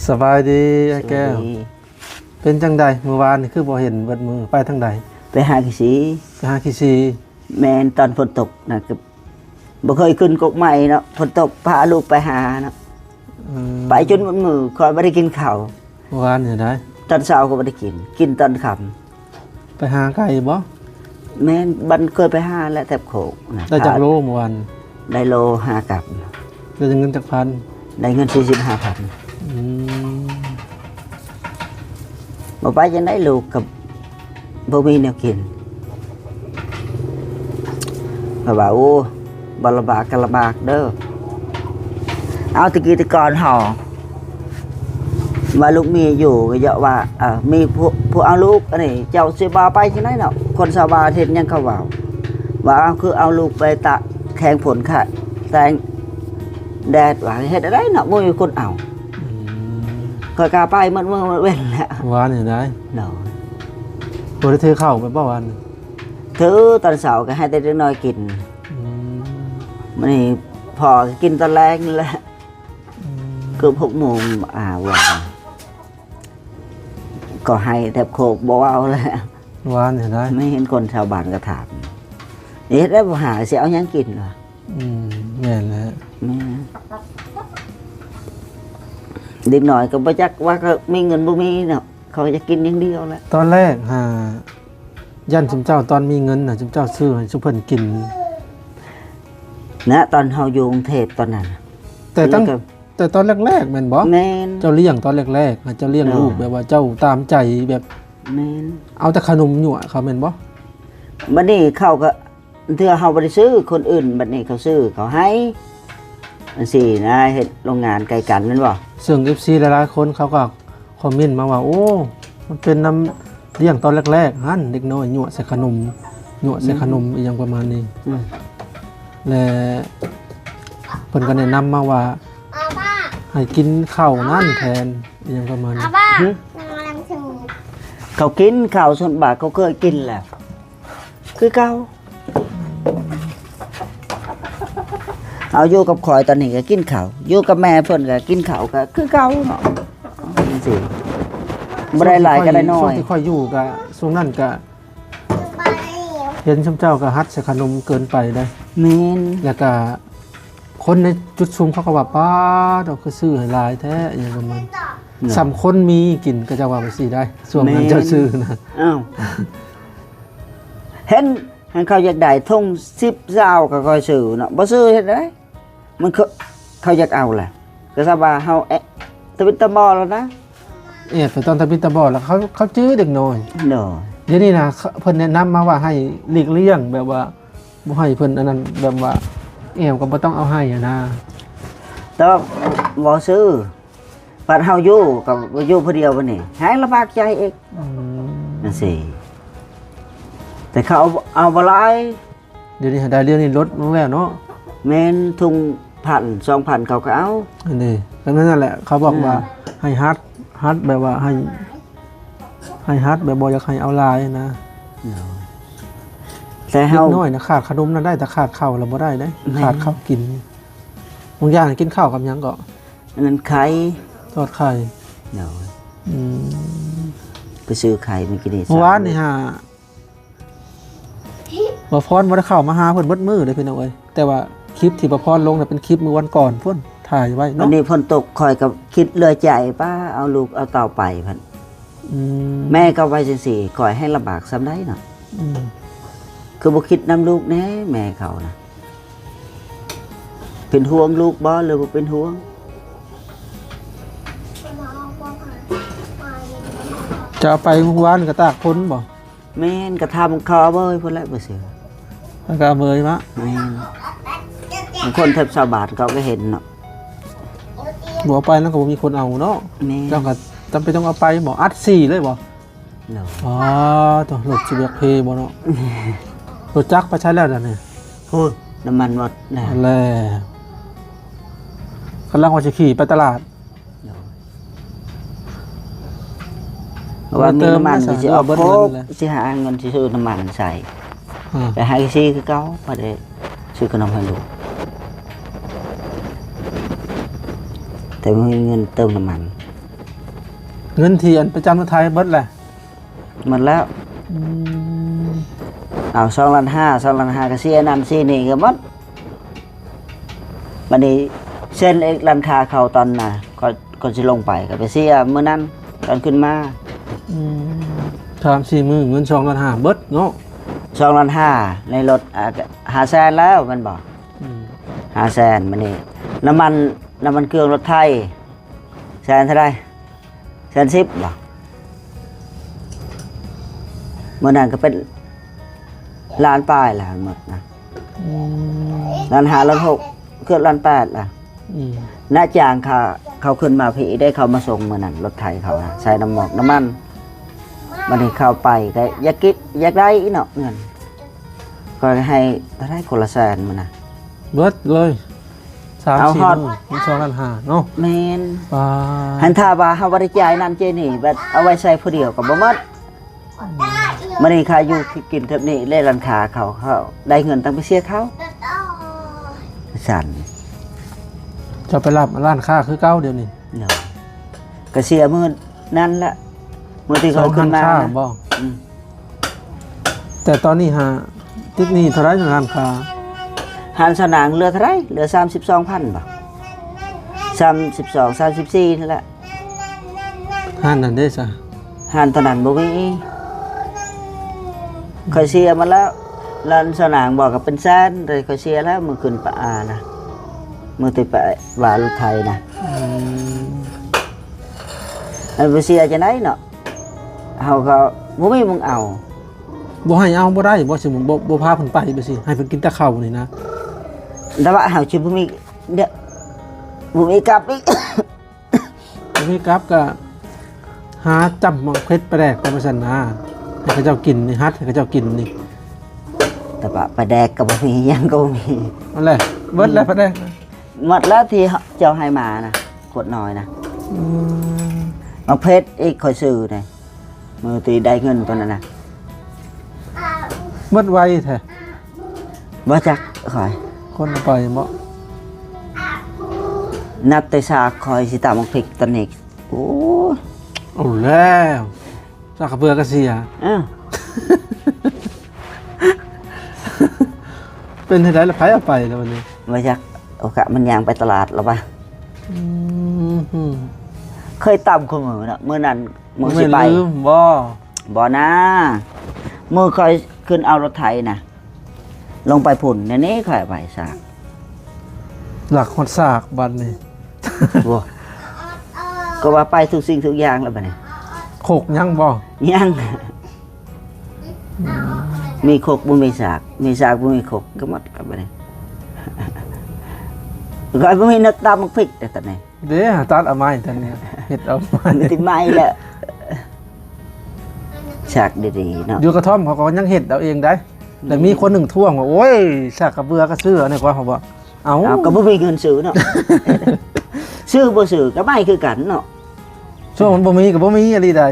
สบายดีไอ้แก้วเป็นจังใดเมื่อวานนี่คือบ่เห็นเบิดมือไปทางใดไปหาขี้สีไปหาขี้ซีแม่นตอนฝนตกนะก็บ่เคยขึ้นกกใหม่เนาะฝนตกพาลูกไปหาเนาะไปจนหมดมือคอยบ่ได้กินข้าวเมื่อวานนี่ได้ตอนเช้าก็บ่ได้กินตอนค่ำไปหาไก่บ่แม่นบันเคยไปหาแล้วแทบโขกนะได้จากโลเมื่อวานได้โล5กับได้เงินจากพันได้เงิน 45,000บ่ไปจังได๋ลูกกับบ่มีแนวกินก็ว่าโอ้บ่ลำบากก็ลำบากเด้อเอาตะกี้ตะกอนห่อมาลูกมีอยู่ก็เยอะว่ามีผู้เอาลูกอันนี้เจ้าสิบาไปจังได๋เนาะคนชาวบ้านเฮ็ดหยังเขาว่าคือเอาลูกไปตะแข่งผลค่ะแต่งแดดว่าเฮ็ดได้เนาะบ่มีคนเอาก็กล้าไปมันเมื่อเว้นแหละวานนี่ได้เนาะบ่ได้ถือเข้าไปบ่วานถือตอนเช้าก็ให้แต่เด็กน้อยกินมื้อนี้พอกินตอนแรกนี่แหละคือ6 โมงว่าก็ให้แทบโคกบ่เอาแล้ววานนี่ได้ไม่เห็นคนชาวบ้านก็ถามเฮ็ดได้บ่หาสิเอาหยังกินวะแม่นแล้วเด็กน้อยก็บ่จักว่าก็มีเงินบ่มีเนาะเขาจะกินอย่างเดียวแหละตอนแรกยันจุมเจ้าตอนมีเงินน่ะจุมเจ้าซื้อให้ซุเพิ่นกินนะตอนเฮาอยู่กรุงเทพตอนนั้นแต่ตอนแรกๆแม่นบ่แม่นเจ้าเลี้ยงตอนแรกๆเจ้าเลี้ยงลูกแบบว่าเจ้าตามใจแบบแม่นเอาแต่ขนมยั่วเขาแม่นบ่บัดนี้เขาก็เทื่อเฮาบ่ได้ซื้อคนอื่นบัดนี้เขาซื้อเขาให้อันสินะเฮ็ดโรงงานไกลกันแม่นบ่ซึ่ง FC หลายๆคนเขาก็คอมเมนต์มาว่าโอ้มันเป็นน้ำเลี้ยงตอนแรกๆหั่นเด็กน้อยยั่วใส่ขนมยั่วใส่ขนมอีหยังประมาณนี้และเพิ่นก็แนะนำมาว่าให้กินข้าวนั่นแทนอย่างประมาณนี้เขากินข้าวส่วนบากเขาเคยกินแหละคือเก่าเอาอยู่กับข่อยตอนนี้ก็กินข้าวอยู่กับแม่เพิ่นก็กินข้าวก็คือเก่าเนาะจังซี่บ่ได้หลายก็ได้น้อยที่ค่อยอยู่ก็ช่วงนั้นก็เห็นซุมเจ้าก็ฮัดใส่ขนมเกินไปได้แม่นแล้วก็คนในจุดชุมเขาก็ว่าป้าดอกคือซื้อให้หลายแท้อย่างประมาณสำคนมีกินก็จะว่าไปสิได้ส่วนนั้นเจ้าซื้อนะอ้าวเห็นเขาอยากได้ทง10 20ก็ค่อยซื้อเนาะบ่ซื้อเฮ็ดได้มันเขาอยากเอาแหละก็ซะว่าเฮาตะวิตะบอแล้วนะไปตอนตะวิตะบอแล้วเขาจื้อเด็กน้อยเนาะเดี๋ยวนี้นะเพิ่นแนะนำมาว่าให้หลีกเลี่ยงแบบว่าบ่ให้เพิ่นอันนั้นแบบว่าก็บ่ต้องเอาให้นะแต่บ่ซื้อปัดเฮาอยู่กับอยู่ผู้เดียวบัดนี้หายลำบากใจอีกนั่นสิแต่เขาเอาบ่หลายเดี๋ยวนี้ได้เรื่องนี้ลดลงแล้วเนาะแม่นทุง1,000 2,000เขาก็เอาอันนี้ดังนั้นนั่นแหละเขาบอกว่าให้ฮัดแบบว่าให้ฮัดแบบบ่อยากให้เอาหลายนะแต่เฮาน้อยนะขาดขนมนั้นได้แต่ขาดข้าวเราบ่ได้เด้ขาดข้าวกินบางอย่างกินข้าวกับหยังก็นั่นไข่ทอดไข่เนาะไปซื้อไข่เมื่อกี้นี่เมื่อวานนี่บ่พรบ่ได้เข้ามาหาเพิ่นเบิดมื้อเลยพี่น้องเอ้ยแต่ว่าคลิปที่บ่พรลงน่ะเป็นคลิปมื้อวันก่อนพุ่นถ่ายไว้เนาะวันนี้ฝนตกข่อยก็คิดเลือใจป้าเอาลูกเอาเต่าไปพันแม่ก็ไว้จังซี่ข่อยให้ลำบากซ้ำได้เนาะคือบ่คิดนำลูกแน่แม่เขานะเป็นห่วงลูกบ่หรือบ่เป็นห่วงจะเอาไปเมื่อวานก็ตากพ้นบ่แม่นก็ทำคอเบ้ยพุ่นแหละบ่เสือแล้วก็เมยมะแม่นคนแทบชาวบ้านเขาก็เห็นเนาะบ่เอาไปแล้วก็บ่มีคนเอาเนาะเจ้าก็จำเป็นต้องเอาไปบ่อัด4เลยบ่อ๋อตัวรถสิเบียกเพบ่เนาะรถจักรไปใช้แล้วนี่โอ้น้ำมันหมดแล้วกำลังว่าจะขี่ไปตลาดว่ามีน้ำมันสิเอาโคกสิหาเงินซื้อน้ำมันใส่แต่ให้ซีคือเก่าพอได้ซื้อขนมให้ลูกแต่ไม่มีเงินเติมน้ำมัน เงินเทียนประจำรถไทยเบิดแหละ หมดแล้ว อืม เอา2.5 ล้าน2.5 ล้านก็เสียนั่นเสียนี่ก็หมดบัดนี้เส้นเอกร้านค้าเขาตอนน่ะก็สิลงไปก็ไปเสียมื้อนั้นตอนขึ้นมา 3-4 มื้อเงิน2.5 ล้านเบิดเนาะ 2.5 ล้านในรถ500,000แล้วมันบอก อืม 500,000มันนี่น้ำมันเครื่องรถไทยแสนเท่าไหร่110,000บ่เมื่อนั้นก็เป็นล้านปลายแล้วหมดนะ อืม ล้าน5ล้าน6เกือบล้าน8ล่ะ อืม น้าจางเขาขึ้นมาพี่ได้เขามาส่งเมื่อนั้นรถไถเขานะใส่น้ำหมอกน้ำมันมันให้เข้าไปก็อยากได้อีเนาะเงินก็ให้ได้คนละ100,000มันนะ เบิดเลย3-4 เอาฮอด มื้อเงิน2.5 ล้านเนาะ แมน ปา หันท่าว่าเฮาบ่ได้จ่ายนั่นเจนี่แบบเอาไว้ใส่ผู้เดียวก็บ่หมดมันนี่ค่าอยู่กินเท่านี้เล่ร้านค้าเขาได้เงินตั้งไปเสียเขาสั่น จะไปรับร้านค้าคือเก่าเดี๋ยวนี้ เนาะก็เสียมื้อนั้นละมื้อที่เขาขึ้นมา ร้ค้า นะ บ่ อืม แต่ตอนนี้ติดหนี้เท่าไหร่ร้านค้า หันสนางเหลือเท่าไหร่เหลือ 32,000 บ่32 34นั่นแหละ ห้านนั่นเด้ซะ หันตอนนั้นบ่มีเคยเสียมาแล้วร้านสนางบอกก็เป็นแสนแต่เคยเสียแล้วมื้อขึ้นปะอานะมื้อที่ไปว่ารถไทยนะ อืม อันไปเสียจะไหนเนาะเฮาก็บ่มีมึงเอา บ่ให้เอาบ่ได้บ่สิผมบ่พาเพิ่นไปไปสิให้เพิ่นกินแต่ข้าวนี่นะ แต่ว่าเฮาสิบ่มีเดี๋ยวบ่มีกลับอีก บ่มีกลับก็หาจำมังเพชรไปแดกไปมาซั่นนะให้เขาเจ้ากินนี่ฮัดให้เขาเจ้ากินนี่ แต่ว่าปลาแดกก็บ่มีหยังก็บ่มี นั่นแหละเบิดแล้วไปแดก หมดแล้วที่เจ้าให้มานะกดน้อยนะ อืม มาเพชรอีกค่อยซื้อนี่มื้อที่ได้เงินตอนนั้นน่ะ เบิดไวแท้ บ่จักข่อย คนเอาไปบ่ นับแต่ซากข่อยสิตำบักพริกตอนนี้โอ้ย เอาแล้วสักกระเบือก็เสีย อ้าว เป็นได๋ล่ะไผเอาไปแล้ววันนี้ บ่จักโอกาสมันย่างไปตลาดแล้วป่ะ อืม เคยตำคนมือเนาะมื้อนั้นมื้อ ไม่ สิไป ลืมบ่ บ่นะมื้อค่อยขึ้นเอารถไถน่ะลงไปพุ่นในนี้ค่อยไปซาก หลักฮอดซากบัดนี้ โอ้ก็ว่าไปทุกสิ่งทุกอย่างแล้วบัดนี้ โคกยังบ่ ยังมีโคกบ่มีสากมีสากบ่มีโคกก็หมดกับบัดนี้ ก็บ่มีนักตำบักพริกแต่ตอนนี้ เด้หาตัดเอาไม้ท่านเนี่ยเฮ็ดเอาไม้ ติไม้แหละฉากดีๆเนาะ อยู่กระท่อมเขาก็ยังเฮ็ดเอาเองได้แต่มีคนหนึ่งท่วงว่าโอ้ยซากกระเบือก็ซื้อเนี่ยกว่าเขาบอกเอา เอาก็บ่มีเงินซื้อเนาะ ซื้อบ่ซื้อก็ไม่คือกันเนาะ ช่วงมันบ่มีก็บ่มีอะไรใด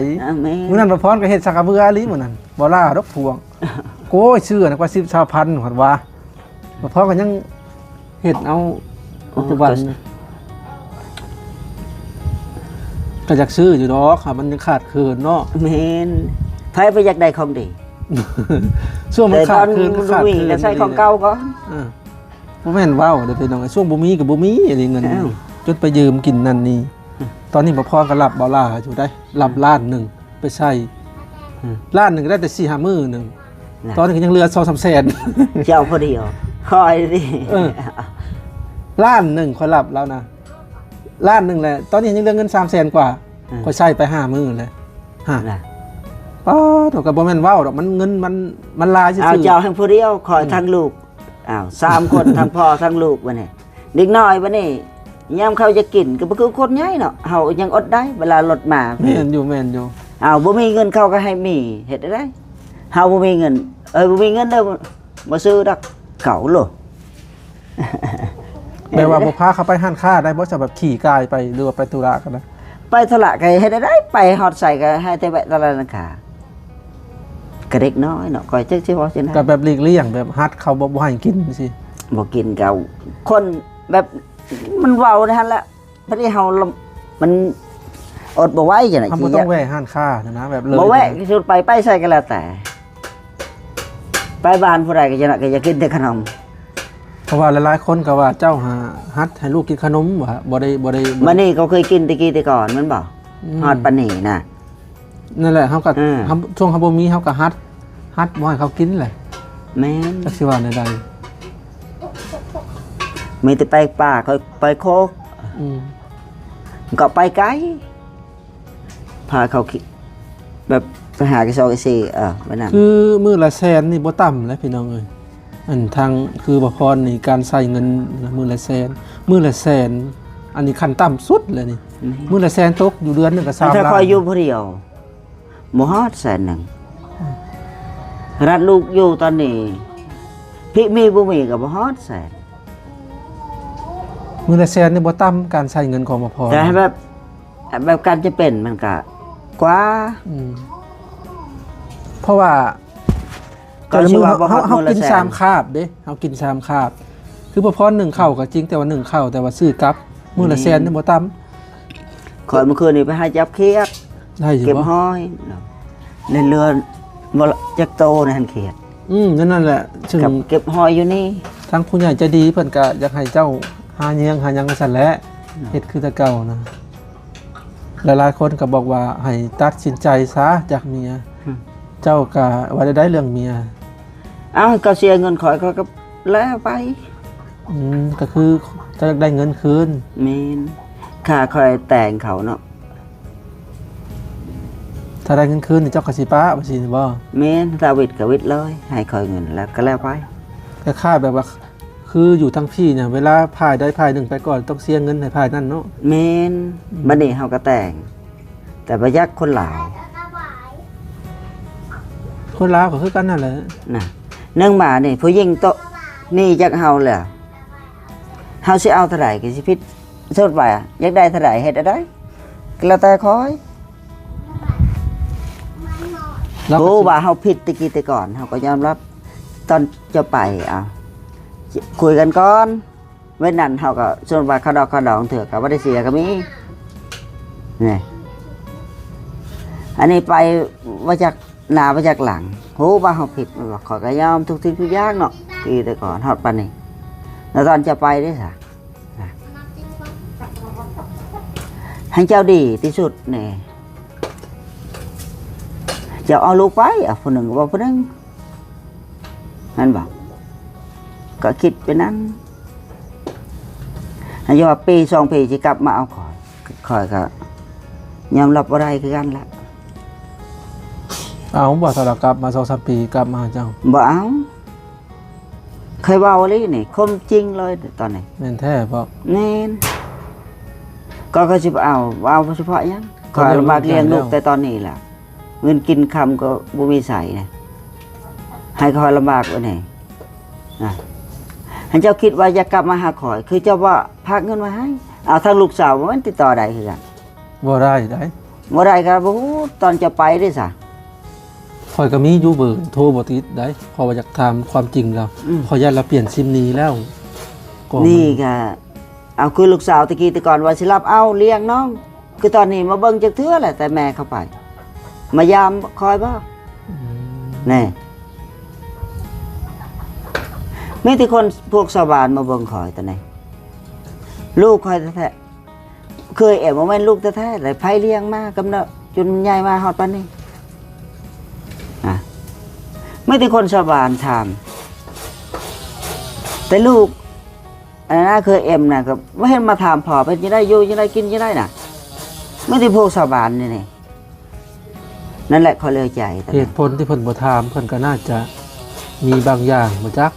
แม่ มื้อนั้นบ่พรก็เฮ็ดซากกระเบืออีหลีมื้อนั้นบ่ล่าดอกท่วงโอ้ยซื้อน่ะกว่า10,000หั่นว่าบ่พรก็ยังเฮ็ดเอาปัจจุบันนี่ก็อยากซื้ออยู่ดอกค่ะมันยังขาดเคินเนาะ แม่นไผไปอยากได้ของดี ช่วงมัน แต่ต ขา อ ด น เคิน มัน ขาด วิ่ง เคิน ก็ใส่ของเก่าก่อน บ่แม่นเว้าเด้อพี่น้องไอ้ช่วงบ่มีก็บ่มีอะไรเงิน อ้าว จนไปยืมกินนั่นนี่ตอนนี้บ่พอก็รับบ่ล่าอยู่ได้รับล้านหนึงไปใช้ล้านหนึงก็ได้แต่4-5มื้อหนึง น่ะ ตอนนี้ก็ยังเหลือ 2-3 แสน เจ้าพอดีเหรอคอยดิ เออ ล้านหนึงค่อยรับแล้วนะล้านหนึงแหละตอนนี้ยังเหลือเงิน3แสนกว่าค่อยใช้ไป5มื้อเลยฮะ น่ะ ป้าดอกก็บ่แม่นเว้าดอกมันเงินมันลายซื่ เอา อ เจ้าให้ผู้เดียวคอยทั้งลูกอ้าว3 คนทั้งพ่อทั้งลูกบัดนี้เด็กน้อยบัดนี้ยามเขาจะกินก็บ่คือคนใหญ่เนาะเฮายังอดได้เวลารถมา ๆแม่นอยู่แม่นอยู่ อ้าวบ่มีเงินเขาก็ให้มีเฮ็ดได้เฮาบ่มีเงินบ่มีเงินเด้อบ่ซื้อดอกเก่าโล แปลว่าบ่พาเขาไปห้านค้าได้บ่จะแบบขี่กายไปหรือว่าไปธุระกันนะ ไปตลาดก็เฮ็ดได้ไปฮอดใส่ก็ให้แต่แวะตลาดนะคะก็เด็กน้อยเนาะคอยจักสิว่าจังได๋ กับแบบหลีกเลี่ยงแบบฮัดเขาบ่ให้กินสิ บ่กินก็คนแบบมันเว้านั่นแหละพอดีเฮามัน อดบ่ไหวจังได๋ ทำบ่ต้องแวะห้านค้านะแบบเลย บ่แวะสุดไปใส่ก็แล้วแต่ไปบ้านผู้ใดก็จะน่ะก็จะกินแต่ขนม เพราะว่าหลายๆคนก็ว่าเจ้าหาฮัดให้ลูกกินขนมว่าบ่ได้ มื้อนี้เขาเคยกินตะกี้แต่ก่อนมันบ่ฮอดปานนี้น่ะ นั่นแหละเฮาก็ อืม ช่วงเฮาบ่มีเฮาก็ฮัดบ่ให้เขากินแหละ แม่น จักสิว่าใด มีแต่ไปป่าค่อยไปโคก ๆอืม ก็ไปไกลพาเขาคิดแบบไปหากระซอกระซีไว้นั่น คือมื้อละแสนนี่บ่ต่ำแล้วพี่น้องเอ้ยอันทางคือบ่พรนี่การใช้เงินมื้อละแสนอันนี้ขั้นต่ำสุดเลยนี่มื้อละแสนตกอยู่เดือนหนึงก็3ล้าน ถ้าคอยอยู่ผู้เดียวบ่ฮอดแสนหนึ่งรัดลูกอยู่ตอนนี้พี่มีบ่มีก็บ่ฮอดแสน มื้อละแสนนี่บ่ต่ำการใช้เงินของบ่พร แต่ให้แบบการจะเป็นมันก็กว่า อืมเพราะว่า ก็ แต่ละ ชื่ มื้ อ อ ว่าบ่ฮอด เฮา มื้อละ กิน แสน สามคาบเด้เฮากินสามคาบ คือบ่พร1ข้าวก็จริงแต่ว่า1ข้าวแต่ว่าซื้อกลับมื้อละแสนนี่บ่ต่ำ คอยเมื่อคืนนี้ไปหาจับเขียด ได้อยู่ เก็บ บ่ ห้อยเล่นเรือบ่ละจักโตในหันเขียด นั่นแหละซึ่ง กับเก็บห้อยอยู่นี่ ทางผู้ใหญ่ใจะดีเพิ่นก็อยากให้เจ้าหาเยียงหาหยังซั่นแหละเฮ็ดคือแต่เก่านะหลายๆคนก็บอกว่าให้ตัดสินใจซะจากเมียเจ้าก็ว่าได้เรื่องเมีย เอาก็เสียเงินคอยก็แล้วไป ก็คือจะได้เงินคืน แม่นค่าคอยแต่งเขาเนาะ ถ้าได้เงินคืนนี่เจ้าก็สิป้าบ่สิบ่ แม่นถ้าวิทย์ก็วิทย์เลยให้คอยเงินแล้วก็แล้วไป ก็ค่าแบบว่าคืออยู่ทั้งพี่เนี่ยเวลาพายได้พายหนึ่งไปก่อนต้องเสียเงินให้พายนั่นเนาะ แม่นบัดนี้เฮาก็แต่ง แต่ประยักคนหลาย คนลาวก็คือกันนั่นแหละ น่ะเนื่องมานี่ผู้หญิงโตะนี่จักเฮาแหละเฮาสิเอาเท่าไหร่ก็สิพิดโทษไปอยากได้เท่าไหร่เฮ็ดได้ก็แล้วแต่คอย แล้วก็ โอ้ สิ ว่าเฮาผิดตะกี้แต่ก่อนเฮาก็ยอมรับตอนจะไปคุยกันก่อนเว้นนั้นเฮาก็ส่วนว่าเขาดองเถื่อก็บ่ได้เสียก็มีนี่อันนี้ไปว่าจากหน้าว่าจากหลังโหว่าเฮาผิดมันว่าขอยก็ยอมทุกสิ่งทุกอย่างเนาะตีแต่ก่อนฮอดปานนี้แล้วตอนจะไปได้ซะให้เจ้าดีที่สุดนี่จะเอาลูกไปผู้หนึ่งก็บอกผู้หนึ่งนั่นบอกก็คิดไปนั้นให้ยอดปี2 ปีจะกลับมาเอาคอยก็ยอมรับว่าได้คือกันละ เอาบ่สารกลับมา2-3 ปีกลับมาเจ้า บ่เอาเคยเว้าเลยนี่คมจริงเลยตอนนี้ แม่นแท้เพราะ แน่นก็สิเอาเฉพาะยังคอยลำบากเลี้ยงลูกแต่ตอนนี้แหละเงินกินคำก็บ่มีใส่นะให้คอยลำบากไว้ไหนนะให้เจ้าคิดว่าจะกลับมาหาคอย คือเจ้าว่าพักเงินมาให้เอาทางลูกสาวมันติดต่อได้คือกัน บ่ได้ บ่ได้ครับโอ้ตอนจะไปด้วยซะ ข่อยก็มีอยู่เบอร์โทรบ่ติดได้เพอว่าอยากถามความจริงแล้วขออนุญาตเราเปลี่ยนซิมนี้แล้วก็มั นี่ก็เอาคือลูกสาวตะกี้แต่ก่อนว่าสิรับเอาเลี้ยงน้อง คือตอนนี้มาเบิ่งจักเทื่อแหละแต่แม่เข้าไป มายามคอยบ่แน่มีแต่คนพวกชาวบ้านมาเบิ่งคอยตอนนี้ลูกคอยแท้ๆเคยแอบว่าแม่นลูกแท้ๆแต่ไผเลี้ยงมากำเนิดจนใหญ่มาฮอดปานนี้ไม่แต่คนชาวบ้านถามแต่ลูกอันนั้นเคยเอ็มนะก็ไม่เห็นมาถามพ่อเป็นยังไงอยู่ยังไงกินยังไงน่ะไม่ได้พวกชาวบ้านนี่นั่นแหละเขาเลยใจตอน เห นั้น ตุผลที่เพิ่นบ่ถามเพิ่นก็น่าจะมีบางอย่างบ่จัก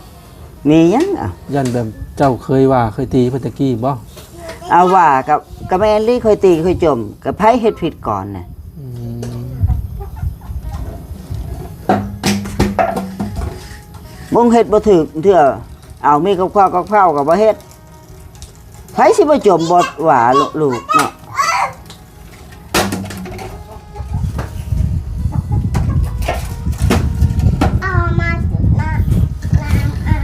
มีหยังยันแบบเจ้าเคยว่าเคยตีเพิ่นตะกี้บ่ เอาว่ากับแม่ลี่เคยตีเคยจมกับไผเฮ็ดผิดก่อนน่ะ อืม บ่งเฮ็ดบ่ถูกเทื่อเอามีกับข้าวกับบ่เฮ็ดไผสิบ่จมบ่ว่าลูกเนาะ เอามาน้ำเอา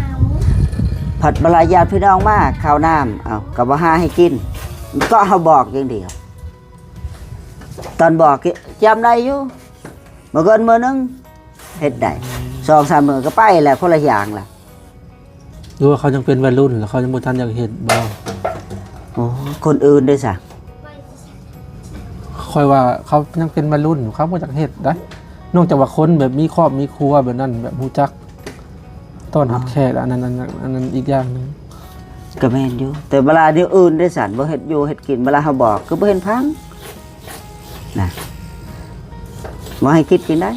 ผัดบรายญาติพี่น้องมาข้าวน้ำเอาก็บ่หาให้กินก็เฮาบอกอย่างเดียว ตอนบอกจำได้อยู่มื้อก่อนมื้อนึงเฮ็ดได้2-3มื้อก็ไปแล้วคนละอย่างล่ะ หรือว่าเขายังเป็นวัยรุ่นแล้วเขายังบ่ทันอยากเฮ็ดบ่ โอ้คนอื่นด้วยซะ ค่อยว่าเขายังเป็นวัยรุ่นอยู่เขาบ่อยากเฮ็ดได้นอกจากว่าคนแบบมีครอบมีครัวแบบนั้นแบบรู้จักต้อนรับแขกอันนั้นอีกอย่างหนึง ก็แม่นอยู่แต่เวลาเดี๋ยวอื่นได้สันบ่เฮ็ดอยู่เฮ็ดกินเวลาเขาบอกคือบ่เห็นพังนะบ่ให้คิดกินได้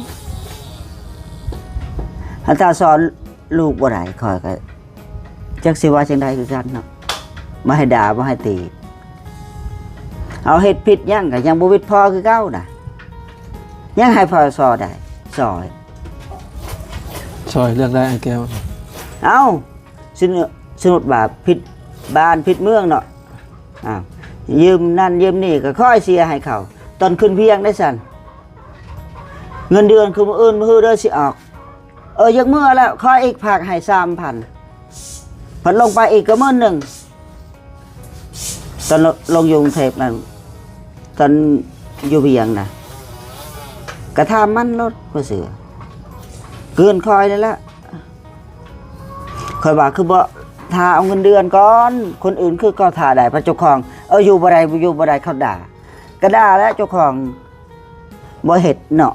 ถ้าตาสอนลูกบ่ได้คอยก็จักสิว่าจังไดคือกันเนาะบ่ให้ด่าบ่ให้ตีเอาเฮ็ดผิดยังก็ยังบ่วิดพอคือเก่าน่ะยังให้พอสอนได้สอน ช่วยเรื่องได้ไอ้แก้ว เอาสนุดบาปผิดบ้านผิดเมืองเนาะอ้าวยืมนั่นยืมนี่ก็ค่อยเสียให้เขาตอนขึ้นเพียงได้สั่นเงินเดือนคือมื้ออื่นมื้อเด้อสิออกยักมื้อแล้วค่อยอีกภาคให้ 3,000 พันลงไปอีกก็มื้อหนึ่งตอนลงอยู่กรุงเทพนั่นตอนอยู่เพียงน่ะกระทำมันรถบ่เสือเกินคอยนั่นแหละคอยว่าคือบ่ทาเอาเงินเดือนก่อนคนอื่นคือก็ทาได้พระเจ้าของอยู่บ่ได้เขาด่าก็ด่าแล้วเจ้าของบ่เฮ็ดเนาะ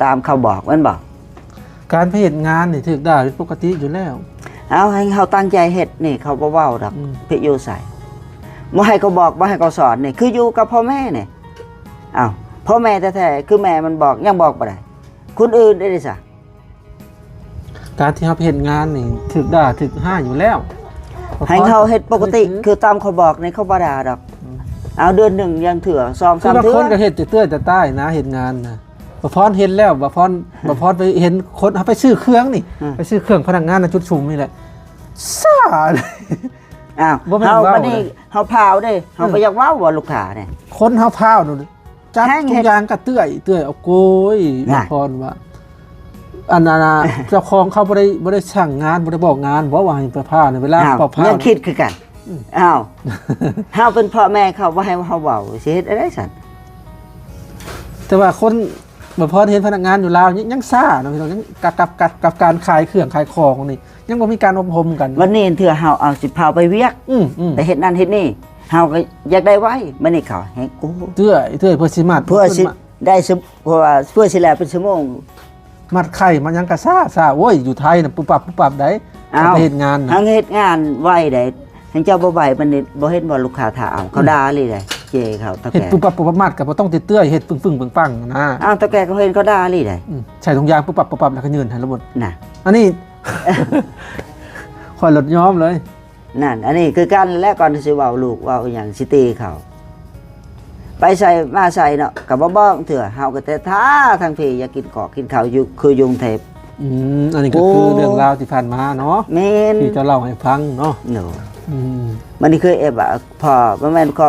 ตามเขาบอกแม่นบ่ การไปเฮ็ดงานนี่ถูกด่าเป็นปกติอยู่แล้ว เอาให้เขาตั้งใจเฮ็ดนี่เขาบ่เว้าดอก พิอยู่ใส่บ่ให้เขาบอกบ่ให้เขาสอนนี่คืออยู่กับพ่อแม่นี่พ่อแม่แท้ๆคือแม่มันบอกยังบอกบ่ได้คนอื่นได้ดิซะ การที่เขาไปเฮ็ดงานนี่ถูกด่าถูกห้าอยู่แล้ว ให้เขาเฮ็ดปกติคือตามเขาบอกในเขาบ่ด่าดอกเอาเดือนหนึ่งยังเถื่อ คือบาง 2-3 เทื่ ค อน ก็เฮ็ดจะเตื้อยจะใต้นะเฮ็ดงานนะบ่พรเห็นแล้วบ่พรไปเห็นคนเขาไปซื้อเครื่องนี่ไปซื้อเครื่องพนักงานในจุดชุมนี่แหละซ่าเลย บ่แม่น เฮา เว้า บัดนี้เฮาพาวเด้เฮาบ่อยากเว้าว่าลูกค้าเนี่ย คนเฮาพาวนู่นจับ แห้ง ทุ เฮ็ ก ด อย่างก็เตื้อยเอาโกย น่ะ บ่พรว่าอันนั้นน่ะ เจ้าของเขาบ่ได้สั่งงานบ่ได้บอกงานบ่ว่าให้ไปพาในเวลาเป่าพา ยังคิดคือกันเฮาเป็นพ่อแม่เขาบ่ให้เฮาเว้าสิเฮ็ดอะไรซั่น แต่ว่าคนบ่พรเห็นพนักงานอยู่ลาวยังซ่าเนาะพี่น้องยังกับการขายเครื่องขายของนี่ยังบ่มีการอบรมกัน วันนี้เถื่อเฮาเอาสิพาไปเวียก ไปเฮ็ดนั่นเฮ็ดนี่เฮาก็อยากได้ไว้มื้อนี้เขาให้กู เตื้อยเพื่อสิมัด เพื่อสิได้เพราะว่าเพื่อสิแลเป็นชั่วโมง มัดไข่มันยังกะซ่าโอ้ยอยู่ไทยน่ะปุ๊บปับได้ไปเฮ็ดงานน่ะ ทางเฮ็ดงานไว้ได้ทางเจ้าบ่ไหวมันนี่บ่เห็นบ่ลูกค้าถาเอาเขาด่าเลยได้เจเขาตะ เฮ็ด แก่ ปุ๊บปับมัดก็บ่ต้องติดเตื้อยเฮ็ดปึ้งปังนะ ตะแก่เขาเห็นเขาด่าเลยได้ ใส่ถุงยางปุ๊บปับแล้วก็ยืนให้ระบบ น่ะ อันนี้ ค่อยลดย้อมเลย นั่นอันนี้คือกันและก่อนสิเว้าลูกเว้าหยังสิตีเขาไปใส่มาใส่เนาะก็บ่บอกเถื่อเฮาก็แต่ท้าทางพี่อยากกินกอกกินข้าวอยู่คือยุงเทพ อันนี้ก็คือเรื่องราวที่ผ่านมาเนาะ แม่น ที่จะเล่าให้ฟังเนาะ หนู อืม มันนี่เคยพอบ่แม่นก็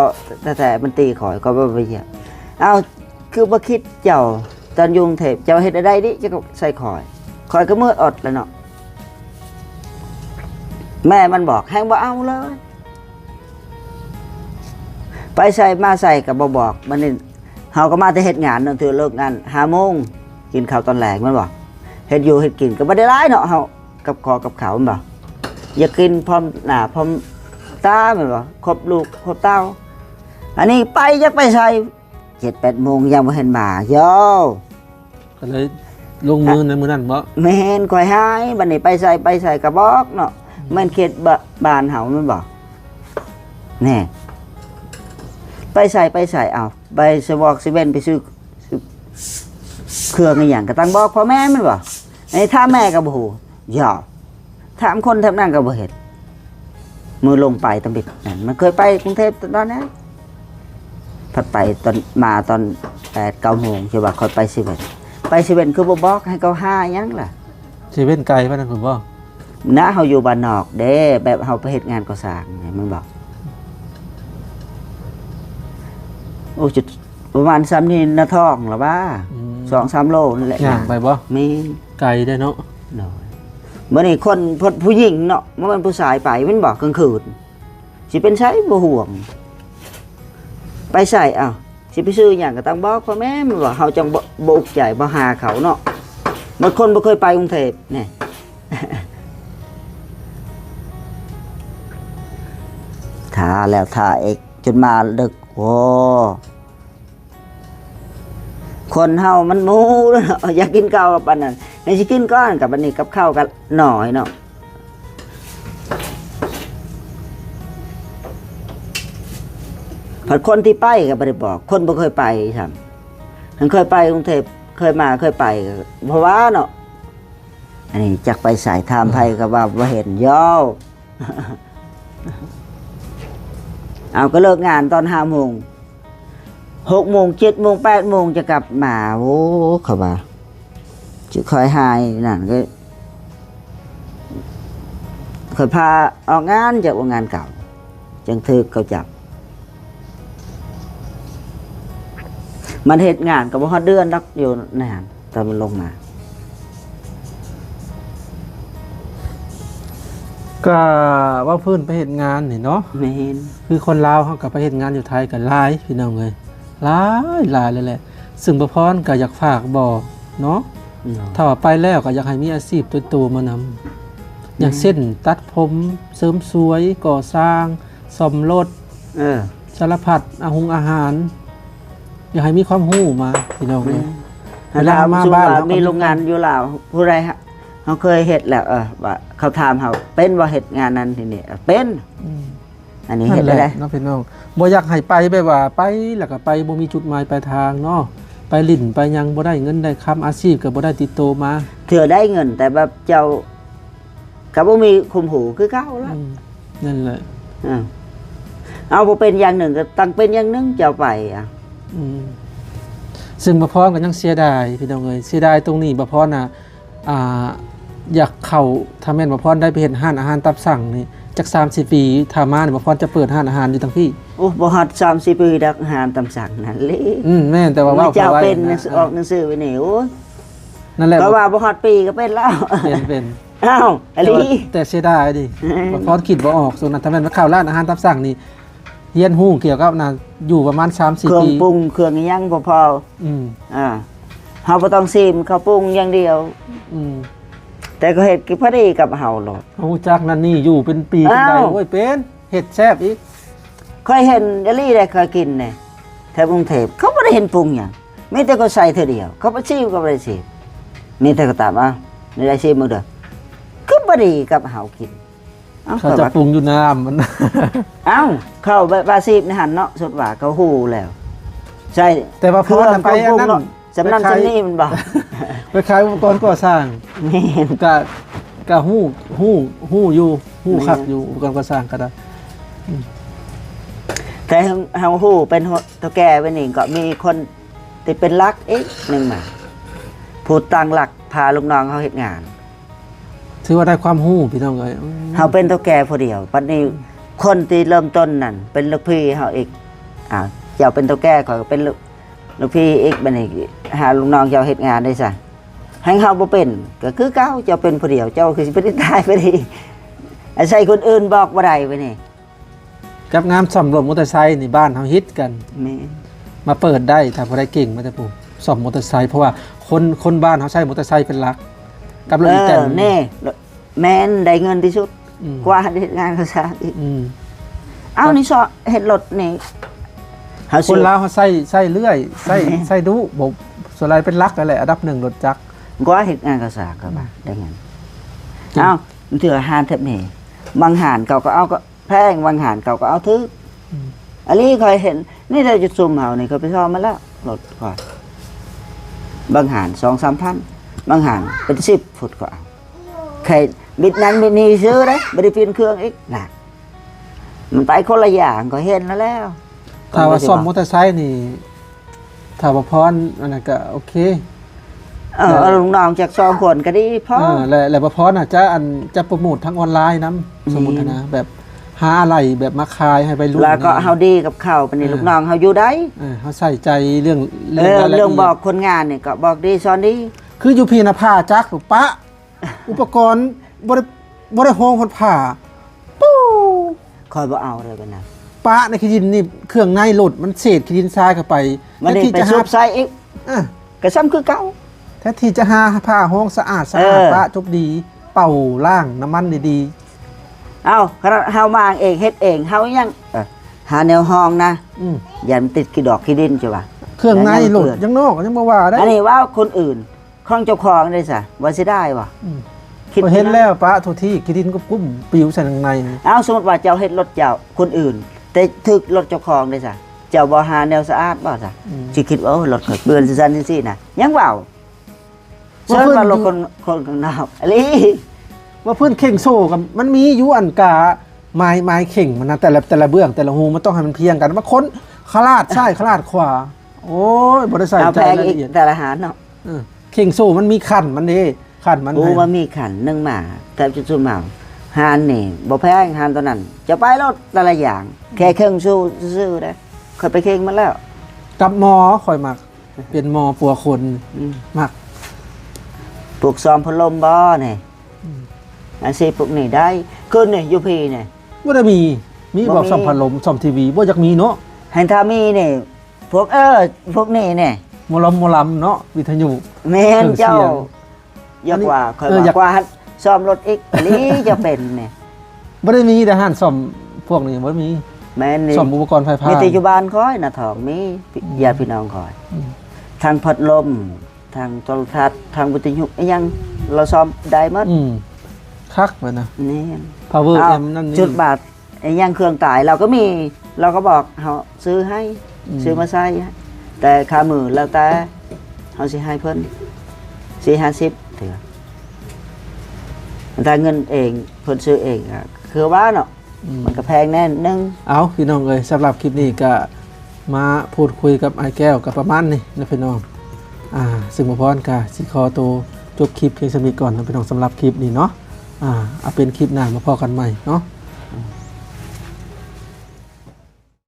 แต่มันตีข่อยก็บ่ไปเหี้ยเอาคือบ่คิดเจ้าตอนยุงเทพเจ้าเฮ็ดได้ดิจะก็ใส่ข่อยก็มืดอดแล้วเนาะแม่มันบอกแฮงบ่เอาเลยไปใส่มาใส่ก็บ่บอกมันนี่เฮาก็มาแต่เฮ็ดงานเนาะถือเลิกงาน 5 โมงกินข้าวตอนแรกมันบอกเฮ็ดอยู่เฮ็ดกินก็บ่ได้หลายเนาะเฮากับคอกับข้าวมันบอกอยากกินพร้อมหน้าพร้อมตาแม่นบ่ครบลูกครบเต้าอันนี้ไปอยากไปใส่ 7-8 โมงยังบ่เห็นมาโย ก็เลยลงมือในมือนั้นบ่ แม่นข่อยหายบัดนี้ไปใส่ก็บอกเนาะแม่นเขตบ้านเฮามันบอกแน่ไปใส่เอาไปสวอก7ไปซื้อเครื่องอีหยังก็ตั้งบอกพ่อแม่มันบ่ไอ้ถ้าแม่ก็บ่ฮู้ย่อถามคนแถวนั้นก็บ่เฮ็ดมือลงไปตำบิดนั่นมันเคยไปกรุงเทพตอนนั้นพัดไปตอนมาตอน 8-9 โมงใช่ป่ะค่อยไป11ไป11คือบ่บอกให้เขาหาหยังล่ะ เซเว่นไกลปานนั้นผมบ่ น้าเฮาอยู่บ้านนอกเด้แบบเฮาไปเฮ็ดงานก่อสร้างนี่มันบอกโอ้จุดประมาณซ้ำนี่นาท้องหรอบ้า 2-3 โลนั่นแหละ ย่างไปบ่ มี ไกลได้เนาะ น้อยเมื่อนี่คนผู้หญิงเนาะเมื่อมันผู้ชายไปมันบอกกลางคืนสิเป็นไสบ่ห่วงไปใส่ สิไปซื้อหยังก็ต้องบอกพ่อแม่มันว่าเฮาจังบ่อุกใจบ่หาเขาเนาะบางคนบ่เคยไปกรุงเทพนี่ ท่าแล้วท่าเอกจนมาดึกโอ้คนเฮามันหมูเนาะอยากกินข้าวกับปานนั้นให้สิกินก้อนกับอันนี้กับข้าวกันหน่อยเนาะผัดคนที่ไปก็บ่ได้บอกคนบ่เคยไปซั่นฉันเคยไปกรุงเทพเคยมาเคยไปก็เพราะว่าเนาะอันนี้จักไปสายทามไผก็ว่าบ่เห็นย่อ เอาก็เลิกงานตอน5 โมง 6 โมง 7 โมง 8 โมงจะกลับมาโอ้เขาว่าจะคอยหายนั่นก็เคยพาออกงานจากงานเก่าจังทึกเขาจับมันเหตุงานกับว่าเดือนรักอยู่นานตอนมันลงมา ก็ว่าเพิ่นไปเฮ็ดงานนี่เนาะ ไม่เห็น คือคนลาวเขาก็ไปเฮ็ดงานอยู่ไทยก็หลายพี่น้องเอ้ยหลายเลยแหละซึ่งบ่พรก็อยากฝากบอกเนาะถ้าว่าไปแล้วก็อยากให้มีอาชีพตัวๆมานำอย่างเช่นตัดผมเสริมสวยก่อสร้างซ่อมรถ สารพัดอาหารอยากให้มีความรู้มาพี่น้องเอ้ยเวลามาบ้าน มีโรงงานอยู่ลาวผู้ใดฮะเขาเคยเฮ็ดแล้วว่าเขาถามเขาเป็นว่าเฮ็ดงานนั้นทีนี้เป็นอันนี้เฮ็ดได้ เนาะพี่น้องบ่อยากให้ไปแบบว่าไปแล้วก็ไปบ่มีจุดหมายปลายทางเนาะไปลิ่นไปยังบ่ได้เงินได้คำอาชีพก็บ่ได้ติดโตมา เถื่อได้เงินแต่แบบเจ้าก็บ่มีคุมหูคือเก่าแล้ว นั่นแหละ เอาบ่เป็นอย่างหนึ่งก็ตั้งเป็นอย่างหนึงเจ้าไปซึ่งบ่พรก็ยังเสียดายพี่น้องเอ้ยเสียดายตรงนี้บ่พรน่ะอยากเข้าถ้าแม่นบ่พรได้ไปเฮ็ดร้านอาหารตามสั่งนี่จัก30 ปีถ้ามานี่บ่พรจะเปิดร้านอาหารอยู่ทั้งพี่ โอ้บ่ฮอด30 ปีดักอาหารตามสั่งนั่นเลย แม่นแต่ว่าเว้า เจ้าเป็นออกหนังสือไว้นี่โอ้ย นั่นแหละ ก็ว่าบ่ฮอดปีก็เป็นแล้ว เป็น อ้าวอลี แต่เสียดายดิบ่พรคิดบ่ออกส่วนนั้นถ้าแม่นว่าเข้าร้านอาหารตามสั่งนี่เรียนรู้เกี่ยวกับน่ะอยู่ประมาณ เครื่ 3-4 อง ปี ปรุงเครื่องอิหยังบ่พอ อืม เฮาบ่ต้องซิมเขาปรุงอย่างเดียว อืม แต่ก็เฮ็ดพอดีกับเฮาโลด เอาจักนั่นนี่อยู่เป็นปีเป็นได อ้าว โอ้ยเป็นเห็ดแซ่บอีก เคยเห็นอลี่ได้เคยกินเนี่ยแถวกรุงเทพเขาบ่ได้เห็นปรุงหยังมีแต่ก็ใส่เท่าเดียวเขาบ่ชิมก็บ่ได้ชิมมีแต่ก็ตามนี่ได้ชิมมื้อเด้อคือบ่ดีกับเฮากิน เขาจะปรุงอยู่น้ำมัน เอ้าเข้าบาซีบในหันเนาะสดหว่าเขาฮู้แล้วใช่ แต่ว่าพอไปอันนั้น สำนักสำนี่มันบอก ไปขายอุปกรณ์ก่อสร้าง แม่น ก็ฮู้อยู่ฮู้คักอยู่อุปกรณ์ก่อสร้างก็ได้ แต่เฮาฮู้เป็นเฒ่าแก่ไว้นี่ก็มีคนที่เป็นลักอีกหนึงมาผู้ตั้งหลักพาลูกน้องเขาเฮ็ดงาน ถือว่าได้ความฮู้พี่น้องเอ้ย เฮาเป็นเฒ่าแก่ผู้เดียวปัดนี้คนที่เริ่มต้นนั่นเป็นลูกพี่เฮาอีกเจ้าเป็นเฒ่าแก่ข่อยก็เป็นลูกพี่อีกบัดนี้หาลูกน้องเจ้าเฮ็ดงานได้ซะให้เฮาบ่เป็นก็คือเก่าเจ้าเป็นผู้เดียวเจ้าคือสิไปตายไปดิอาศัยคนอื่นบอกบ่ได้ไว้นี่ กับงามซ่อมรถมอเตอร์ไซค์นี่บ้านเฮาฮิตกัน แม่ มาเปิดได้ถ้าบ่ได้เก่งมาแต่ปู่ซ่อมมอเตอร์ไซค์เพราะว่าคนบ้านเฮาใช้มอเตอร์ไซค์เป็นหลักกับรถอีแตน แน่แม่นได้เงินที่สุด อืม กว่าเฮ็ดงานเขาซะอีก อืม เอ้านี่ซอเฮ็ดรถนี่เฮา ค สิ นลาวเขาใส่เลื่อยใส่ดุบ่ส่วนไรเป็นหลักนั่นแหละอันดับหนึ่งรถจักร กว่าเฮ็ดงานเขาซะก็ว่าได้เงินเอ้ามันถืออาหารแทบนี่บางหารเขาก็เอาก็แพงบางหารเขาก็เอาถึกอันนี้เคยเห็นนี่ได้จุดซุ่มเฮานี่เขาไปซ่อมมาแล้วรถก่อนบางหาร 2-3 พันบางหารเป็น10ฟุตก็เอาใครบิดนั้นบิดนี้ซื้อเด้บ่ได้เปลี่ยนเครื่องอีกน่ะมันไปคนละอย่างก็เห็นแล้ว ถ้าว่าซ่อมมอเตอร์ไซค์นี่ถ้าว่าพรอันนั้นก็โอเค เอาลูกน้องจาก2 คนก็ดีพอ แล้วบ่พรน่ะจะโปรโมททั้งออนไลน์นํสมมุตินะแบบหาอะไรแบบมาขายให้ไปรุ่น แล้วก็เฮาดีกับเขาปานนี้ลูกน้องเฮาอยู่ได้ เฮาใส่ใจเรื่อง เรื่องบอกคนงานนี่ก็บอกดีสอนดี คืออยู่พี่น่ะผ้าจักรปะ อุปกรณ์บ่ได้โฮงคนผ้าปู้ คอยบ่เอาเลยปานนั้น ปะในขี้ดินนี่เครื่องในหลุดมันเศษขี้ดินทรายเข้าไป มันได้ ที่ ไป จะ ซุ หา บใส่อีก อ่ะ ก็ซ้ำคือเก่า แท้ที่จะหาผ้าห้องสะอาดปะจบดีเป่าล่างน้ำมันดี เอ้าขนาดเฮามาเองเฮ็ดเองเฮายังหาแนวห้องนะ ๆอืม อย่ามันติดกี่ดอกขี้ดินจ้ะว่ะ เครื่องในหลุดยังนอกยังมาว่าได้ อันนี้ว่าคนอื่นของเจ้าของได้ซะว่าสิได้บ่ อืม คิด พอเห็นแล้วปะทุกที่ขี้ดินก็กุ้มปิวใส่ข้างใน เอาสมมติว่าเจ้าเฮ็ดรถเจ้าคนอื่น แต่ถึกรถเจ้าของได้ซะเจ้าบ่หาแนวสะอาดบ่ซะ อืม สิคิดว่าโอ้รถข่อยเปื้อนซั่นๆซี่ๆน่ะยังเว้าเชิญมาลงคนข้างนอกอะไร ว่าเพื่อนเข่งโซ่กับมันมีอยู่อันกาไม้เข่งมันนะแต่ละเบื้องแต่ละหูมันต้องให้มันเพียงกันมาค้นขลาดซ้ายขลาดขวาโอ้ยบริษัท เอา ใจ แพง ราย อีก ละเอียด แต่ละหารเนาะ เข่งโซ่มันมีขันมันเด้ขันมัน โอ้ ให้ ว่ามีขันหนึงมาแต่จุดสุดมาหารนี่บ่แพงหารตัวนั้น จะไปรถแต่ละอย่าง แค่เครื่องสู้ซื่อๆได้เคยไปเข่งมาแล้ว กับหมอคอยมักเป็นหมอปัวคน อืม มัก ปลูกซอมพัดลมบ่นี่อาชีพพวกนี้ได้ขึ้นนี่อยู่พี่นี่ ว่าได้มีบอก บ่มี ซ่อมพัดลมซ่อมทีวีว่าอยากมีเนาะ ให้ถ้ามีนี่พวกพวกนี้นี่ หมอลำเนาะวิทยุ แม่นเจ้า เครื่องเสียง อยากว่าคอย อยาก ว่าซ่อมรถอีกอันนี้จะเป็นนี่ ไม่ได้มีแต่ห้านซ่อมพวกนี้ไม่ได้มี แม่นนี่ ซ่อมอุปกรณ์ไฟฟ้า มีแต่อยู่บ้านคอยน่ะทองมีญาติพี่น้องคอย อืม ทางพัดลมทางโทรทัศน์ทางวิทยุอิหยังเราซ่อมได้หมด คักไปนะ นี่ power เอา amp นั่นนี่ จุดบาทอิหยังเครื่องตายเราก็มีเราก็บอกเขาซื้อให้ ซื้อมาใส่ให้แต่ค่ามือแล้วแต่เขาสิให้เพิ่น4-50เถื่อแต่เงินเองเพิ่นซื้อเองอะคือว่าเนาะ มันก็แพงแน่นึง เอาพี่น้องเอ้ยสำหรับคลิปนี้ก็มาพูดคุยกับไอ้แก้วกับประมาณนี้นะพี่น้องซึ่งมาพรกะสิขอตัวจบคลิปเพียงสำนี้ก่อนนะพี่น้องสำหรับคลิปนี้เนาะเอาเป็นคลิปหน้ามาพอกันใหม่เนาะ